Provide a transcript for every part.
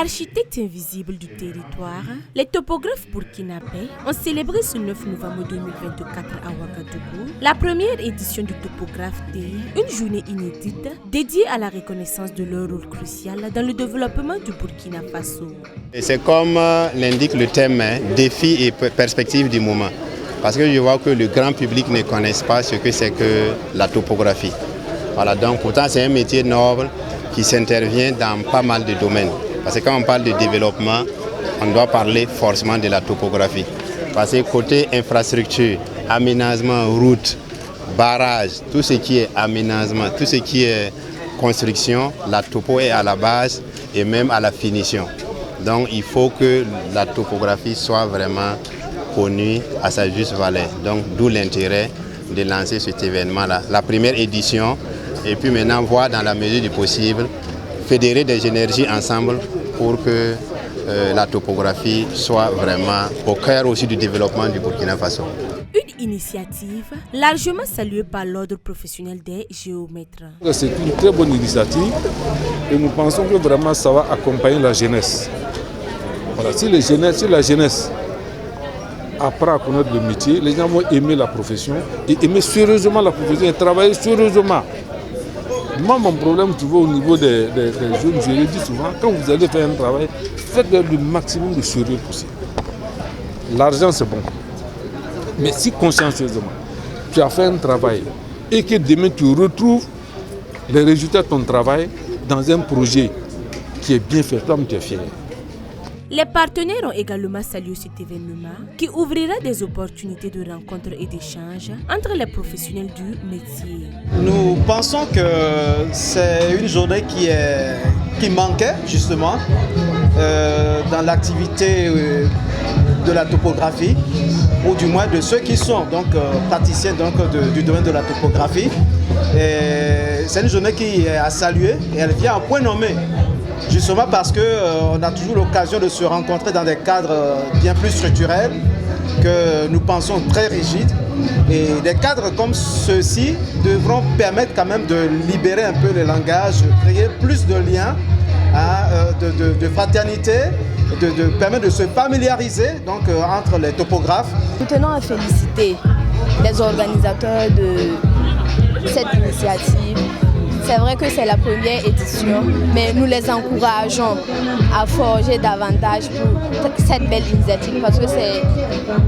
Architectes invisibles du territoire, les topographes burkinabés ont célébré ce 9 novembre 2024 à Ouagadougou la première édition du Topographe Day, une journée inédite dédiée à la reconnaissance de leur rôle crucial dans le développement du Burkina Faso. Et c'est comme l'indique le thème, défis et perspectives du moment. Parce que je vois que le grand public ne connaît pas ce que c'est que la topographie. Voilà, donc pourtant c'est un métier noble qui s'intervient dans pas mal de domaines. Parce que quand on parle de développement, on doit parler forcément de la topographie. Parce que côté infrastructure, aménagement, route, barrage, tout ce qui est aménagement, tout ce qui est construction, la topo est à la base et même à la finition. Donc il faut que la topographie soit vraiment connue à sa juste valeur. Donc d'où l'intérêt de lancer cet événement-là. La première édition, et puis maintenant voir dans la mesure du possible, fédérer des énergies ensemble pour que la topographie soit vraiment au cœur aussi du développement du Burkina Faso. Une initiative largement saluée par l'ordre professionnel des géomètres. C'est une très bonne initiative et nous pensons que vraiment ça va accompagner la jeunesse. Voilà, si la jeunesse apprend à connaître le métier, les gens vont aimer la profession et aimer sérieusement la profession et travailler sérieusement. Moi, mon problème, tu vois, au niveau des jeunes, je le dis souvent, quand vous allez faire un travail, faites le maximum de sérieux possible. L'argent, c'est bon. Mais si consciencieusement, tu as fait un travail et que demain tu retrouves les résultats de ton travail dans un projet qui est bien fait, toi, tu es fier. Les partenaires ont également salué cet événement qui ouvrira des opportunités de rencontres et d'échanges entre les professionnels du métier. Nous pensons que c'est une journée qui manquait justement dans l'activité de la topographie, ou du moins de ceux qui sont donc praticiens du domaine de la topographie. C'est une journée qui est à saluer et elle vient à point nommé. Justement parce qu'on a toujours l'occasion de se rencontrer dans des cadres bien plus structurels que nous pensons très rigides. Et des cadres comme ceux-ci devront permettre quand même de libérer un peu le langage, créer plus de liens, de fraternité, de permettre de se familiariser donc, entre les topographes. Nous tenons à féliciter les organisateurs de cette initiative. C'est vrai que c'est la première édition, mais nous les encourageons à forger davantage pour cette belle initiative parce que c'est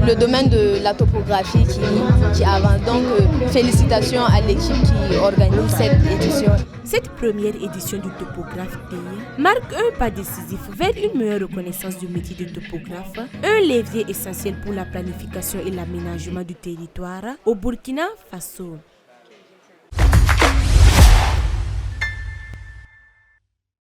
le domaine de la topographie qui avance. Donc, félicitations à l'équipe qui organise cette édition. Cette première édition du Topographe Day marque un pas décisif vers une meilleure reconnaissance du métier de topographe, un levier essentiel pour la planification et l'aménagement du territoire au Burkina Faso.